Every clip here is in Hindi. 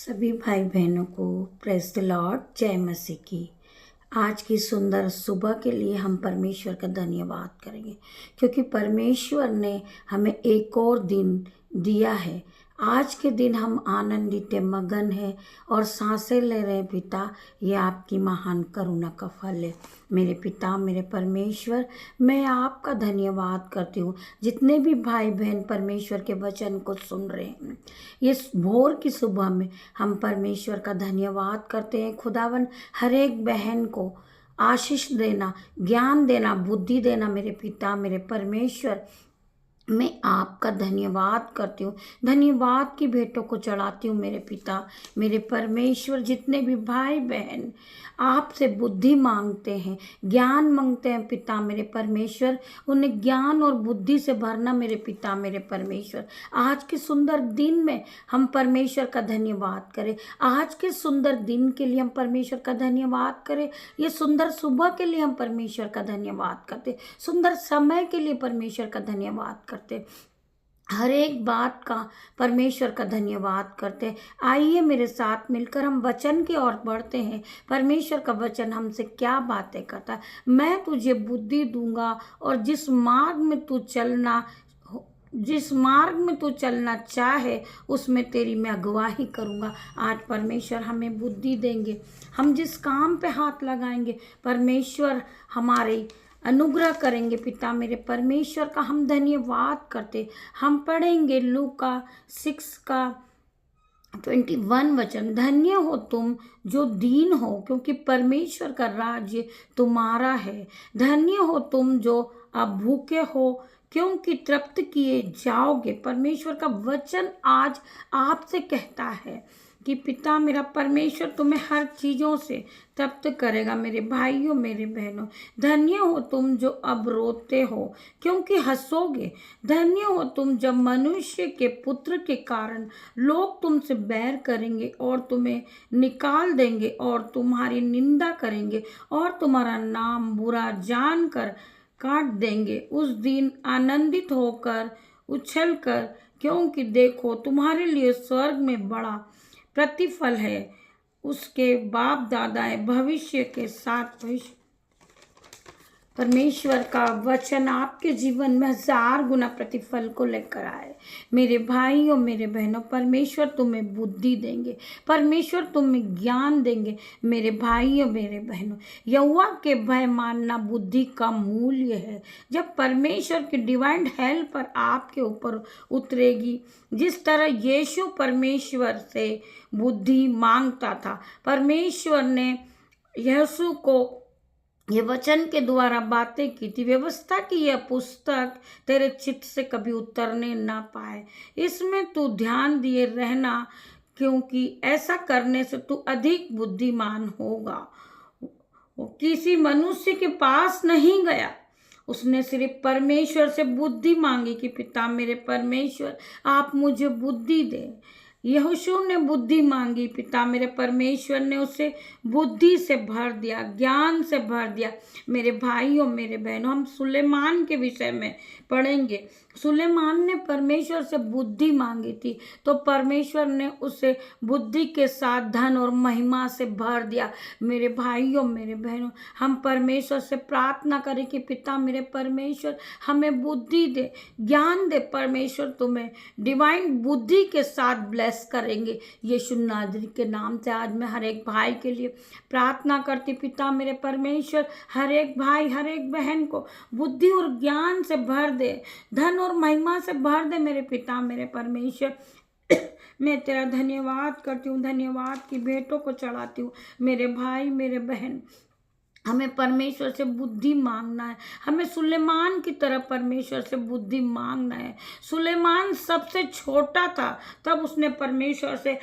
सभी भाई बहनों को प्रेज द लॉर्ड, जय मसीह की। आज की सुंदर सुबह के लिए हम परमेश्वर का धन्यवाद करेंगे, क्योंकि परमेश्वर ने हमें एक और दिन दिया है। आज के दिन हम आनंदित मगन हैं और सांसें ले रहे हैं। पिता, ये आपकी महान करुणा का फल है। मेरे पिता, मेरे परमेश्वर, मैं आपका धन्यवाद करती हूँ। जितने भी भाई बहन परमेश्वर के वचन को सुन रहे हैं, ये भोर की सुबह में हम परमेश्वर का धन्यवाद करते हैं। खुदावन हर एक बहन को आशीष देना, ज्ञान देना, बुद्धि देना। मेरे पिता, मेरे परमेश्वर, मैं आपका धन्यवाद करती हूँ। धन्यवाद की भेंटों को चढ़ाती हूँ। मेरे पिता, मेरे परमेश्वर, जितने भी भाई बहन आपसे बुद्धि मांगते हैं, ज्ञान मांगते हैं, पिता मेरे परमेश्वर, उन्हें ज्ञान और बुद्धि से भरना। मेरे पिता, मेरे परमेश्वर, आज के सुंदर दिन में हम परमेश्वर का धन्यवाद करें। आज के सुंदर दिन के लिए हम परमेश्वर का धन्यवाद करें। ये सुंदर सुबह के लिए हम परमेश्वर का धन्यवाद करते, सुंदर समय के लिए परमेश्वर का धन्यवाद करते, हर एक बात का परमेश्वर का धन्यवाद करते। आइए मेरे साथ मिलकर हम वचन की ओर बढ़ते हैं। परमेश्वर का वचन हमसे क्या बातें करता है। मैं तुझे बुद्धि दूंगा और जिस मार्ग में तू चलना चाहे उसमें तेरी मैं अगुवाही करूंगा। आज परमेश्वर हमें बुद्धि देंगे। हम जिस काम पे हाथ लगाएंगे, परमेश्वर हमारे अनुग्रह करेंगे। पिता मेरे परमेश्वर का हम धन्यवाद करते। हम पढ़ेंगे लूका 6 का 21 वचन। धन्य हो तुम जो दीन हो, क्योंकि परमेश्वर का राज्य तुम्हारा है। धन्य हो तुम जो अब भूखे हो, क्योंकि तृप्त किए जाओगे। परमेश्वर का वचन आज आपसे कहता है कि पिता मेरा परमेश्वर तुम्हें हर चीज़ों से तृप्त करेगा। मेरे भाइयों, मेरे बहनों, धन्य हो तुम जो अब रोते हो, क्योंकि हंसोगे। धन्य हो तुम जब मनुष्य के पुत्र के कारण लोग तुमसे बैर करेंगे और तुम्हें निकाल देंगे और तुम्हारी निंदा करेंगे और तुम्हारा नाम बुरा जानकर काट देंगे। उस दिन आनंदित होकर उछल कर, क्योंकि देखो तुम्हारे लिए स्वर्ग में बड़ा प्रतिफल है। उसके बाप दादाएं भविष्य के साथ भविष्य। परमेश्वर का वचन आपके जीवन में 1000 गुना प्रतिफल को लेकर आए। मेरे भाइयों, मेरे बहनों, परमेश्वर तुम्हें बुद्धि देंगे, परमेश्वर तुम्हें ज्ञान देंगे। मेरे भाइयों, मेरे बहनों, यहोवा के भय मानना बुद्धि का मूल्य है। जब परमेश्वर की डिवाइन हेल्प पर आपके ऊपर उतरेगी, जिस तरह यीशु परमेश्वर से बुद्धि मांगता था, परमेश्वर ने यीशु को ये वचन के द्वारा बातें की थी। व्यवस्था की यह पुस्तक तेरे चित्त से कभी उतरने ना पाए। इसमें तू ध्यान दिए रहना, क्योंकि ऐसा करने से तू अधिक बुद्धिमान होगा। वो किसी मनुष्य के पास नहीं गया, उसने सिर्फ परमेश्वर से बुद्धि मांगी कि पिता मेरे परमेश्वर, आप मुझे बुद्धि दे। यहोशू ने बुद्धि मांगी, पिता मेरे परमेश्वर ने उसे बुद्धि से भर दिया, ज्ञान से भर दिया। मेरे भाइयों, मेरे बहनों, हम सुलेमान के विषय में पढ़ेंगे। सुलेमान ने परमेश्वर से बुद्धि मांगी थी, तो परमेश्वर ने उसे बुद्धि के साथ धन और महिमा से भर दिया। मेरे भाइयों, मेरे बहनों, हम परमेश्वर से प्रार्थना करें कि पिता मेरे परमेश्वर हमें बुद्धि दे, ज्ञान दे। परमेश्वर तुम्हें डिवाइन बुद्धि के साथ ब्लेस करेंगे। यीशु नाज़री के नाम से आज मैं हर एक भाई के लिए प्रार्थना करती। पिता मेरे परमेश्वर हर एक भाई, हर एक बहन को बुद्धि और ज्ञान से भर दे, धन और महिमा से भर दे। मेरे पिता मेरे परमेश्वर, मैं तेरा धन्यवाद करती हूँ, धन्यवाद की भेंटों को चढ़ाती हूँ। मेरे भाई, मेरे बहन, हमें परमेश्वर से बुद्धि मांगना है। हमें सुलेमान की तरह परमेश्वर से बुद्धि मांगना है। सुलेमान सबसे छोटा था, तब उसने परमेश्वर से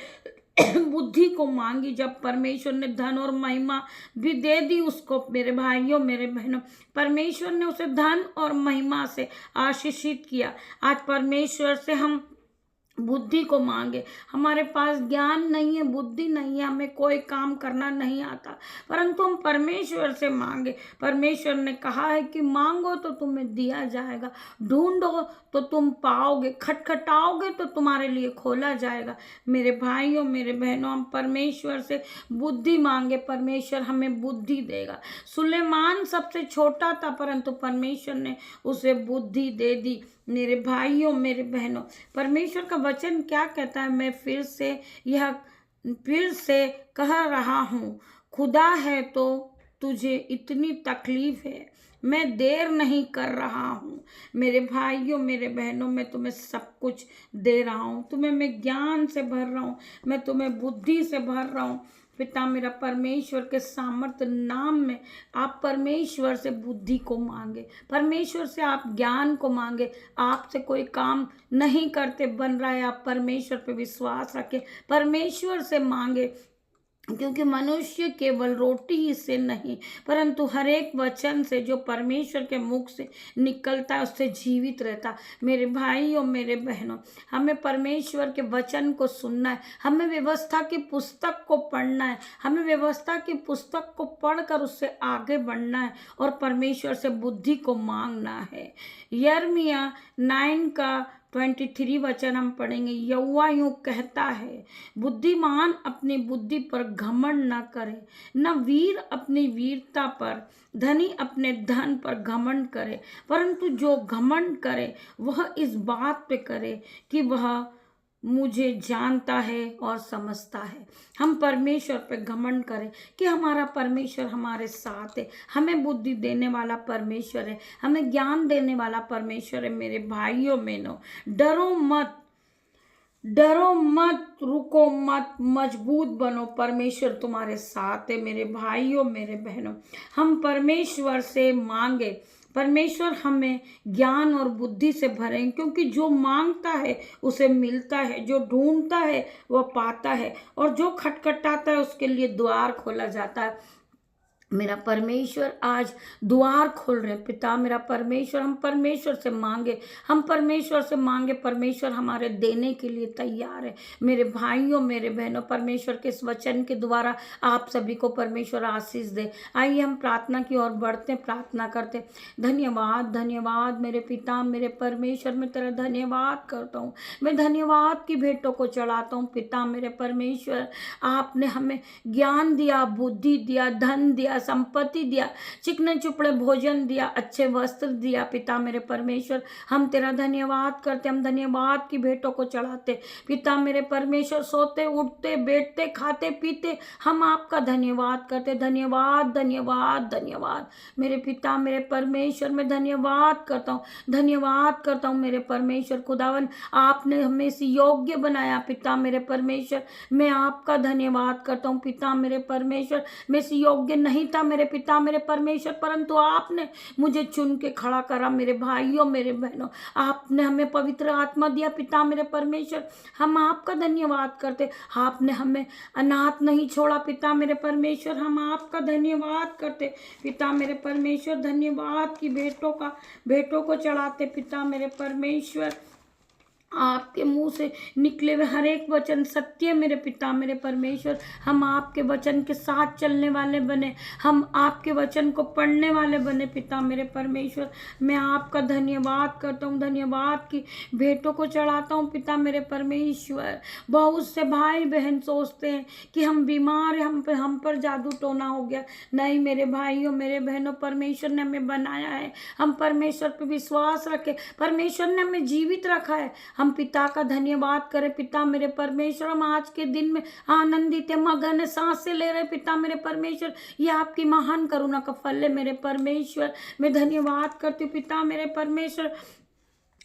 बुद्धि को मांगी। जब परमेश्वर ने धन और महिमा भी दे दी उसको, मेरे भाइयों, मेरे बहनों, परमेश्वर ने उसे धन और महिमा से आशीषित किया। आज परमेश्वर से हम बुद्धि को मांगे। हमारे पास ज्ञान नहीं है, बुद्धि नहीं है, हमें कोई काम करना नहीं आता, परंतु हम परमेश्वर से मांगे। परमेश्वर ने कहा है कि मांगो तो तुम्हें दिया जाएगा, ढूंढो तो तुम पाओगे, खटखटाओगे तो तुम्हारे लिए खोला जाएगा। मेरे भाइयों मेरे बहनों, हम परमेश्वर से बुद्धि मांगे, परमेश्वर हमें बुद्धि देगा। सुलेमान सबसे छोटा था, परंतु परमेश्वर ने उसे बुद्धि दे दी। मेरे भाइयों मेरे बहनों, परमेश्वर का वचन क्या कहता है, मैं फिर से कह रहा हूँ, खुदा है तो तुझे इतनी तकलीफ है, मैं देर नहीं कर रहा हूँ। मेरे भाइयों मेरे बहनों, मैं तुम्हें सब कुछ दे रहा हूँ, तुम्हें मैं ज्ञान से भर रहा हूँ, मैं तुम्हें बुद्धि से भर रहा हूँ। पिता मेरा परमेश्वर के सामर्थ्य नाम में आप परमेश्वर से बुद्धि को मांगे, परमेश्वर से आप ज्ञान को मांगे। आपसे कोई काम नहीं करते बन रहा है, आप परमेश्वर पे विश्वास रखें, परमेश्वर से मांगे, क्योंकि मनुष्य केवल रोटी ही से नहीं, परंतु हर एक वचन से जो परमेश्वर के मुख से निकलता है उससे जीवित रहता। मेरे भाइयों मेरे बहनों, हमें परमेश्वर के वचन को सुनना है, हमें व्यवस्था की पुस्तक को पढ़ना है, हमें व्यवस्था की पुस्तक को पढ़कर उससे आगे बढ़ना है और परमेश्वर से बुद्धि को मांगना है। यिर्मयाह 9 का 23 वचन हम पढ़ेंगे। यहोवा यूं कहता है, बुद्धिमान अपनी बुद्धि पर घमंड न करे, न वीर अपनी वीरता पर, धनी अपने धन पर घमंड करे, परंतु जो घमंड करे वह इस बात पे करे कि वह मुझे जानता है और समझता है। हम परमेश्वर पे घमंड करें कि हमारा परमेश्वर हमारे साथ है, हमें बुद्धि देने वाला परमेश्वर है, हमें ज्ञान देने वाला परमेश्वर है। मेरे भाइयों बहनों, डरो मत, रुको मत, मजबूत बनो, परमेश्वर तुम्हारे साथ है। मेरे भाइयों मेरे बहनों, हम परमेश्वर से मांगे, परमेश्वर हमें ज्ञान और बुद्धि से भरें, क्योंकि जो मांगता है उसे मिलता है, जो ढूंढता है वह पाता है, और जो खटखटाता है उसके लिए द्वार खोला जाता है। मेरा परमेश्वर आज द्वार खोल रहे हैं। पिता मेरा परमेश्वर, हम परमेश्वर से मांगे, हम परमेश्वर से मांगे, परमेश्वर हमारे देने के लिए तैयार है। मेरे भाइयों मेरे बहनों, परमेश्वर के इस वचन के द्वारा आप सभी को परमेश्वर आशीष दे। आइए हम प्रार्थना की ओर बढ़ते, प्रार्थना करते। धन्यवाद धन्यवाद मेरे पिता मेरे परमेश्वर, मैं तेरा धन्यवाद करता हूँ, मैं धन्यवाद की भेंटों को चढ़ाता हूँ। पिता मेरे परमेश्वर, आपने हमें ज्ञान दिया, बुद्धि दिया, धन दिया, संपत्ति दिया, चिकने चुपड़े भोजन दिया, अच्छे वस्त्र दिया। पिता मेरे परमेश्वर, हम तेरा धन्यवाद करते, हम धन्यवाद की भेंटों को चढ़ाते। पिता मेरे परमेश्वर, सोते उठते बैठते खाते पीते हम आपका धन्यवाद करते। धन्यवाद धन्यवाद धन्यवाद मेरे पिता मेरे परमेश्वर, मैं धन्यवाद करता हूँ, धन्यवाद करता हूँ मेरे परमेश्वर खुदावन, आपने हमें इस योग्य बनाया। पिता मेरे परमेश्वर, मैं आपका धन्यवाद करता हूँ। पिता मेरे परमेश्वर, मैं इस योग्य नहीं था मेरे पिता मेरे परमेश्वर, परंतु आपने मुझे चुन के खड़ा करा। मेरे भाइयों मेरे बहनों, आपने हमें पवित्र आत्मा दिया। पिता मेरे परमेश्वर, हम आपका धन्यवाद करते, आपने हमें अनाथ नहीं छोड़ा। पिता मेरे परमेश्वर, हम आपका धन्यवाद करते। पिता मेरे परमेश्वर, धन्यवाद की भेंटों को चढ़ाते। पिता मेरे परमेश्वर, आपके मुंह से निकले हुए हर एक वचन सत्य। मेरे पिता मेरे परमेश्वर, हम आपके वचन के साथ चलने वाले बने, हम आपके वचन को पढ़ने वाले बने। पिता मेरे परमेश्वर, मैं आपका धन्यवाद करता हूँ, धन्यवाद की भेंटों को चढ़ाता हूँ। पिता मेरे परमेश्वर, बहुत से भाई बहन सोचते हैं कि हम बीमार हैं, हम पर जादू टोना हो गया। नहीं मेरे भाइयों मेरे बहनों, परमेश्वर ने हमें बनाया है, हम परमेश्वर पर विश्वास रखें, परमेश्वर ने हमें जीवित रखा है, हम पिता का धन्यवाद करें। पिता मेरे परमेश्वर, हम आज के दिन में आनंदित है, मगन सांसें ले रहे। पिता मेरे परमेश्वर, ये आपकी महान करुणा का फल है। मेरे परमेश्वर, मैं धन्यवाद करती हूँ। पिता मेरे परमेश्वर,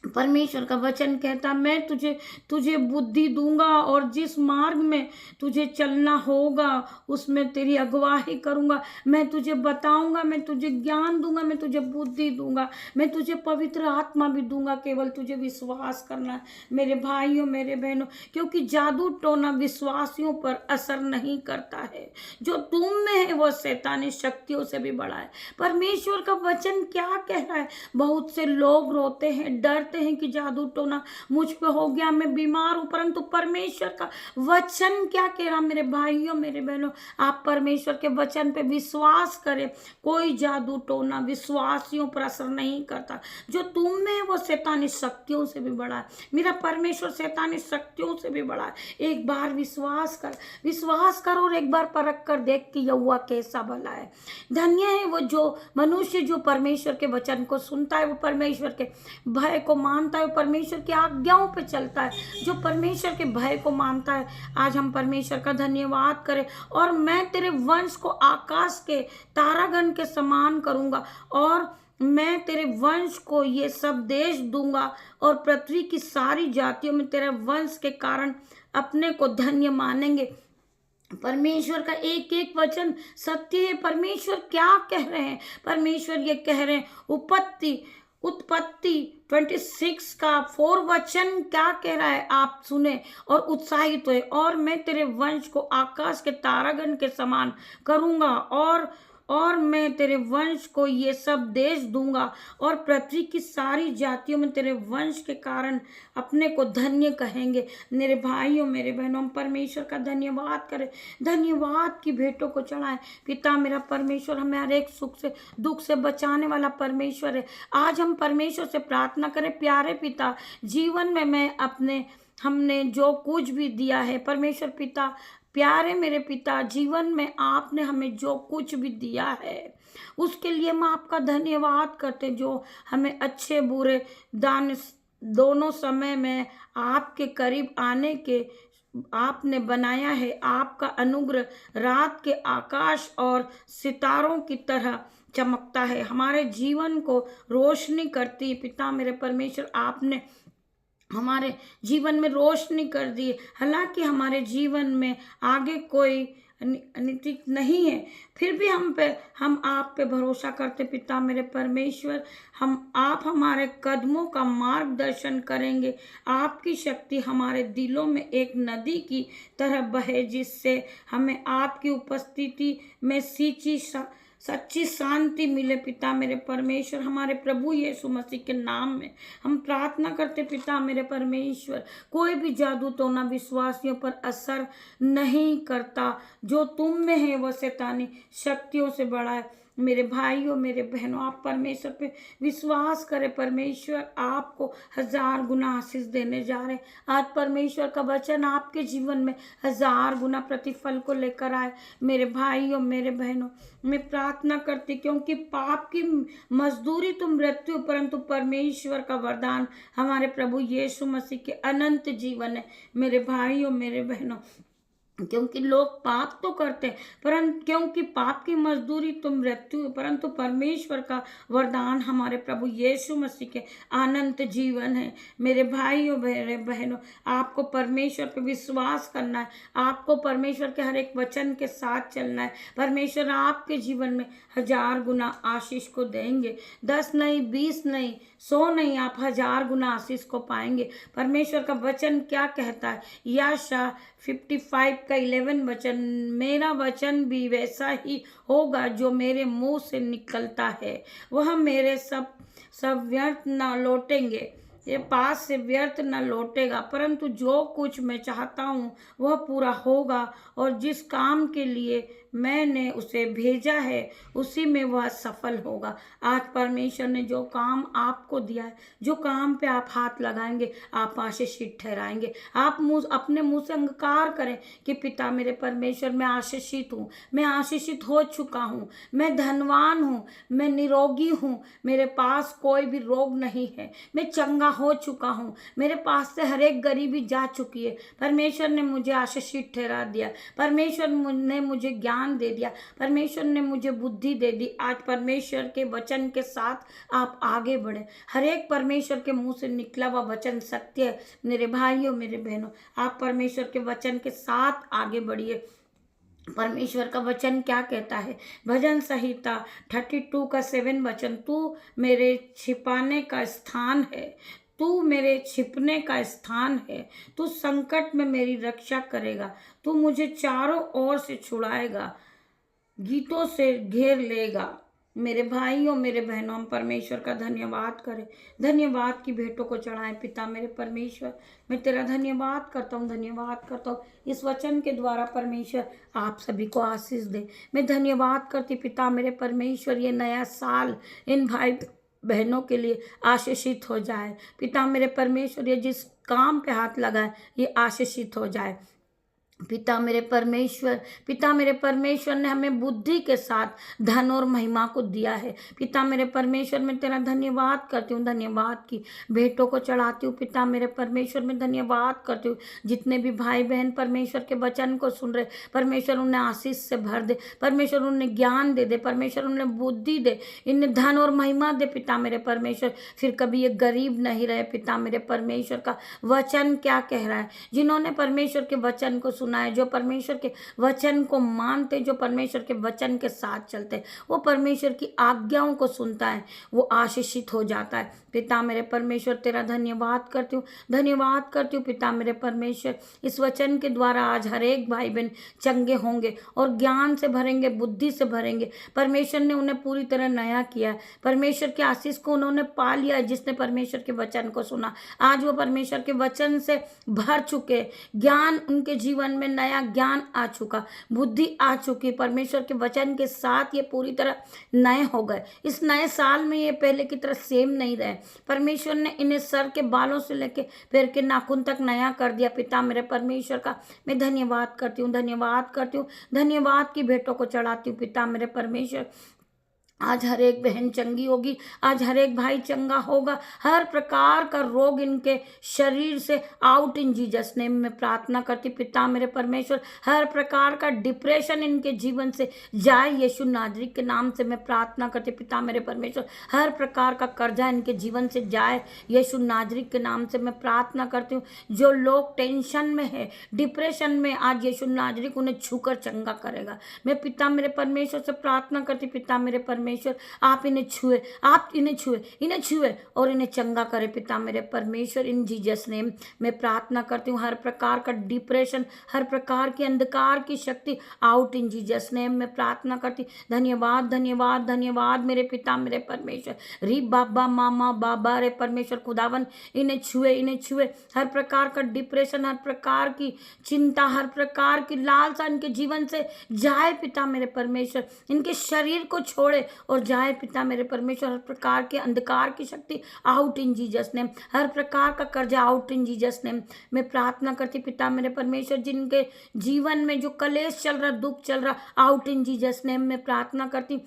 परमेश्वर का वचन कहता, मैं तुझे बुद्धि दूंगा और जिस मार्ग में तुझे चलना होगा उसमें तेरी अगुवाही करूंगा। मैं तुझे बताऊंगा, मैं तुझे ज्ञान दूंगा, मैं तुझे बुद्धि दूंगा, मैं तुझे पवित्र आत्मा भी दूंगा। केवल तुझे विश्वास करना है मेरे भाइयों मेरे बहनों, क्योंकि जादू टोना विश्वासियों पर असर नहीं करता है। जो तुम में है वह शैतानी शक्तियों से भी बड़ा है। परमेश्वर का वचन क्या कह रहा है? बहुत से लोग रोते हैं, डरते कहते हैं कि जादू टोना मुझ पे हो गया, मैं बीमार हूँ, परंतु परमेश्वर का वचन क्या कह रहा। मेरे भाइयों मेरे बहनों, आप परमेश्वर के वचन पे विश्वास करें। कोई जादू टोना विश्वासियों पर असर नहीं करता। जो तुम में है वो शैतानी शक्तियों से भी बड़ा है। मेरा परमेश्वर शैतानी शक्तियों से भी बड़ा है। एक बार विश्वास कर और एक बार परख कर देख कि यहोवा कैसा भला है। धन्य है वो जो मनुष्य जो परमेश्वर के वचन को सुनता है, वो परमेश्वर के भय को मानता है, वो परमेश्वर की आज्ञाओं पे चलता है, जो परमेश्वर के भय को मानता है। आज हम परमेश्वर का धन्यवाद करें। और मैं तेरे वंश को आकाश के तारागण के समान करूंगा, और मैं तेरे वंश को ये सब देश दूंगा, और पृथ्वी की सारी जातियों में तेरे वंश के कारण अपने को धन्य मानेंगे। परमेश्वर का एक एक वचन सत्य है। परमेश्वर क्या कह रहे हैं? परमेश्वर ये कह रहे हैं, उत्पत्ति 26 का 4 वचन क्या कह रहा है, आप सुने और उत्साहित हुए। और मैं तेरे वंश को आकाश के तारागण के समान करूंगा, और मैं तेरे वंश को ये सब देश दूंगा, और पृथ्वी की सारी जातियों में तेरे वंश के कारण अपने को धन्य कहेंगे। मेरे भाइयों मेरे बहनों, परमेश्वर का धन्यवाद करें, धन्यवाद की भेंटों को चढ़ाएं। पिता मेरा परमेश्वर हमें हर एक सुख से दुख से बचाने वाला परमेश्वर है। आज हम परमेश्वर से प्रार्थना करें, प्यारे पिता, जीवन में हमने जो कुछ भी दिया है, परमेश्वर पिता, प्यारे मेरे पिता, जीवन में आपने हमें जो कुछ भी दिया है उसके लिए हम आपका धन्यवाद करते। जो हमें अच्छे बुरे दान दोनों समय में आपके करीब आने के आपने बनाया है। आपका अनुग्रह रात के आकाश और सितारों की तरह चमकता है, हमारे जीवन को रोशनी करती। पिता मेरे परमेश्वर, आपने हमारे जीवन में रोशनी कर दी। हालांकि हमारे जीवन में आगे कोई नीति नहीं है, फिर भी हम आप पे भरोसा करते। पिता मेरे परमेश्वर, आप हमारे कदमों का मार्गदर्शन करेंगे। आपकी शक्ति हमारे दिलों में एक नदी की तरह बहे, जिससे हमें आपकी उपस्थिति में सच्ची शांति मिले। पिता मेरे परमेश्वर, हमारे प्रभु यीशु मसीह के नाम में हम प्रार्थना करते। पिता मेरे परमेश्वर, कोई भी जादू टोना विश्वासियों पर असर नहीं करता। जो तुम में है वह शैतानी शक्तियों से बड़ा है। मेरे भाइयों मेरे बहनों, आप परमेश्वर पे विश्वास करें। परमेश्वर आपको 1000 गुना आशीष देने जा रहे हैं। आज परमेश्वर का वचन आपके जीवन में 1000 गुना प्रतिफल को लेकर आए। मेरे भाइयों मेरे बहनों, मैं प्रार्थना करती, क्योंकि पाप की मजदूरी तो मृत्यु, परंतु परमेश्वर का वरदान हमारे प्रभु यीशु मसीह के अनंत जीवन है। मेरे भाइयों मेरे बहनों, क्योंकि लोग पाप तो करते हैं, परंतु क्योंकि पाप की मजदूरी तो मृत्यु है, परंतु परमेश्वर का वरदान हमारे प्रभु यीशु मसीह के अनंत जीवन है। मेरे भाइयों मेरे बहनों, आपको परमेश्वर पर विश्वास करना है, आपको परमेश्वर के हर एक वचन के साथ चलना है। परमेश्वर आपके जीवन में 1000 गुना आशीष को देंगे। 10 नहीं, 20 नहीं, 100 नहीं, आप 1000 गुना आशीष को पाएंगे। परमेश्वर का वचन क्या कहता है? यशायाह 55 का 11 वचन, मेरा वचन भी वैसा ही होगा जो मेरे मुंह से निकलता है, वह मेरे सब व्यर्थ न लौटेंगे, ये पास से व्यर्थ न लौटेगा, परंतु जो कुछ मैं चाहता हूँ वह पूरा होगा, और जिस काम के लिए मैंने उसे भेजा है उसी में वह सफल होगा। आज परमेश्वर ने जो काम आपको दिया है, जो काम पे आप हाथ लगाएंगे, आप आशीषित ठहराएंगे। आप अपने मुंह से अंगीकार करें कि पिता मेरे परमेश्वर, मैं आशीषित हूँ, मैं आशीषित हो चुका हूँ, मैं धनवान हूँ, मैं निरोगी हूँ, मेरे पास कोई भी रोग नहीं है, मैं चंगा हो चुका हूँ, मेरे पास से हर एक गरीबी जा चुकी है। परमेश्वर ने मुझे आशीषित ठहरा दिया, परमेश्वर ने मुझे ज्ञान दे दिया, परमेश्वर ने मुझे बुद्धि दे दी। आज परमेश्वर के वचन के साथ आप आगे बढ़े। हर एक परमेश्वर के मुंह से निकला हुआ वचन सत्य है। मेरे भाइयों मेरे बहनों, आप परमेश्वर के वचन के साथ आगे बढ़िए। परमेश्वर का वचन क्या कहता है? भजन संहिता 32 का 7 वचन, तू मेरे छिपाने का स्थान है, तू मेरे छिपने का स्थान है, तू संकट में मेरी रक्षा करेगा, तू मुझे चारों ओर से छुड़ाएगा, गीतों से घेर लेगा, मेरे भाइयों मेरे बहनों, हम परमेश्वर का धन्यवाद करें, धन्यवाद की भेंटों को चढ़ाएं। पिता मेरे परमेश्वर, मैं तेरा धन्यवाद करता हूँ, धन्यवाद करता हूँ। इस वचन के द्वारा परमेश्वर आप सभी को आशीष दे। मैं धन्यवाद करती पिता मेरे परमेश्वर, ये नया साल इन भाई बहनों के लिए आशीषित हो जाए। पिता मेरे परमेश्वर, ये जिस काम पे हाथ लगाए ये आशीषित हो जाए। पिता मेरे परमेश्वर, पिता मेरे परमेश्वर ने हमें बुद्धि के साथ धन और महिमा को दिया है। पिता मेरे परमेश्वर, मैं तेरा धन्यवाद करती हूँ, धन्यवाद की भेंटों को चढ़ाती हूँ। पिता मेरे परमेश्वर, मैं धन्यवाद करती हूँ जितने भी भाई बहन परमेश्वर के वचन को सुन रहे, परमेश्वर उन्हें आशीष से भर दे, परमेश्वर उन्हें ज्ञान दे दे, परमेश्वर उन्हें बुद्धि दे, इन्हें धन और महिमा दे। पिता मेरे परमेश्वर, फिर कभी ये गरीब नहीं रहे। पिता मेरे परमेश्वर का वचन क्या कह रहा है, जिन्होंने परमेश्वर के वचन को सुना है, जो परमेश्वर के वचन को मानते, जो परमेश्वर के वचन के साथ चलते, वो परमेश्वर की आज्ञाओं को सुनता है, वो आशीषित हो जाता है। पिता मेरे परमेश्वर, तेरा धन्यवाद करती हूँ, धन्यवाद करती हूँ। पिता मेरे परमेश्वर, इस वचन के द्वारा आज हर एक भाई बहन चंगे होंगे और ज्ञान से भरेंगे, बुद्धि से भरेंगे। परमेश्वर ने उन्हें पूरी तरह नया किया है, परमेश्वर के आशीष को उन्होंने पा लिया है। जिसने परमेश्वर के वचन को सुना, आज वो परमेश्वर के वचन से भर चुके, ज्ञान उनके जीवन में, नया ज्ञान आ चुका, बुद्धि आ चुकी। परमेश्वर के वचन के साथ ये पूरी तरह नए हो गए। इस नए साल में ये पहले की तरह सेम नहीं रहे। परमेश्वर ने इन्हें सर के बालों से लेके पैर के नाखून तक नया कर दिया। पिता मेरे परमेश्वर का मैं धन्यवाद करती हूँ, धन्यवाद करती हूँ, धन्यवाद की भेंटों को चढ़ाती हूँ। पिता मेरे परमेश्वर, आज हर एक बहन चंगी होगी, आज हर एक भाई चंगा होगा। हर प्रकार का रोग इनके शरीर से आउट इन जीसस नेम में प्रार्थना करती। पिता मेरे परमेश्वर, हर प्रकार का डिप्रेशन इनके जीवन से जाए, यीशु नाजरी के नाम से मैं प्रार्थना करती। पिता मेरे परमेश्वर, हर प्रकार का कर्जा इनके जीवन से जाए, यीशु नाजरी के नाम से मैं प्रार्थना करती हूँ। जो लोग टेंशन में है, डिप्रेशन में, आज यीशु नाजरी को उन्हें छूकर चंगा करेगा। मैं पिता मेरे परमेश्वर से प्रार्थना करती। पिता मेरे परमेश्वर, आप इन्हें छुए, आप इन्हें छुए, इन्हें छुए और इन्हें चंगा करे। पिता मेरे परमेश्वर, इन जीसस नेम मैं प्रार्थना करती हूँ। हर प्रकार का डिप्रेशन, हर प्रकार की अंधकार की शक्ति आउट इन जीसस नेम में प्रार्थना करती। धन्यवाद, धन्यवाद, धन्यवाद मेरे पिता मेरे परमेश्वर। री बाबा मामा बाबा रे परमेश्वर खुदावन, इन्हें छुए, इन्हें छुए। हर प्रकार का डिप्रेशन, हर प्रकार की चिंता, हर प्रकार की लालसा इनके जीवन से जाए। पिता मेरे परमेश्वर, इनके शरीर को छोड़े और जाए। पिता मेरे परमेश्वर, हर प्रकार के अंधकार की शक्ति आउट इन जीसस नेम, हर प्रकार का कर्जा आउट इन जीसस नेम मैं प्रार्थना करती। पिता मेरे परमेश्वर, जिनके जीवन में जो कलेश चल रहा, दुख चल रहा, आउट इन जीसस नेम मैं प्रार्थना करती।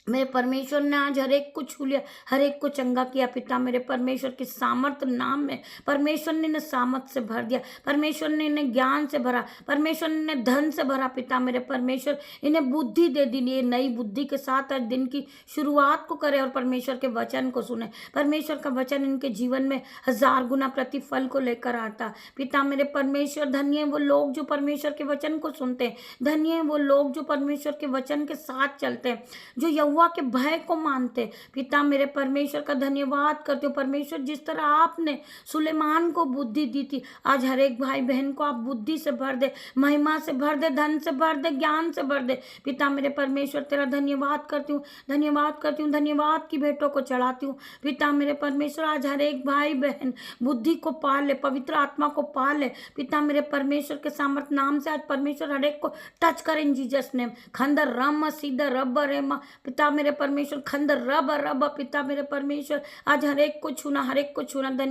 मेरे परमेश्वर ने आज हर एक को छू लिया, हर एक को चंगा किया। पिता मेरे परमेश्वर के सामर्थ नाम में परमेश्वर ने इन्हें सामर्थ से भर दिया, परमेश्वर ने इन्हें ज्ञान से भरा, परमेश्वर ने इन्हें धन से भरा। पिता मेरे परमेश्वर, इन्हें बुद्धि दे दी, ये नई बुद्धि के साथ आज दिन की शुरुआत को करे और परमेश्वर के वचन को सुने। परमेश्वर का वचन इनके जीवन में 1000 गुना प्रतिफल को लेकर आता। पिता मेरे परमेश्वर, धन्य वो लोग जो परमेश्वर के वचन को सुनते हैं, धन्य वो लोग जो परमेश्वर के वचन के साथ चलते हैं, जो यहोवा के भय को मानते। पिता मेरे परमेश्वर का धन्यवाद करते हो। परमेश्वर, जिस तरह आपने सुलेमान को बुद्धि दी थी, आज हर एक भाई बहन को आप बुद्धि से भर दे, महिमा से भर दे, धन से भर दे, ज्ञान से भर दे। पिता मेरे परमेश्वर, तेरा धन्यवाद करती हूँ, धन्यवाद करती हूँ, धन्यवाद की भेंटों को चढ़ाती हूँ। पिता मेरे परमेश्वर, आज हर एक भाई बहन बुद्धि को पा ले, पवित्र आत्मा को पा ले। पिता मेरे परमेश्वर के सामर्थ नाम से आज परमेश्वर हर एक को टच करें इन जीसस नेम। खंदर रम सीधा रब रेमा, पिता मेरे परमेश्वर, खंदर रब रब। पिता मेरे परमेश्वर, आज हर एक को छूना, हर एक को छूना। धन्य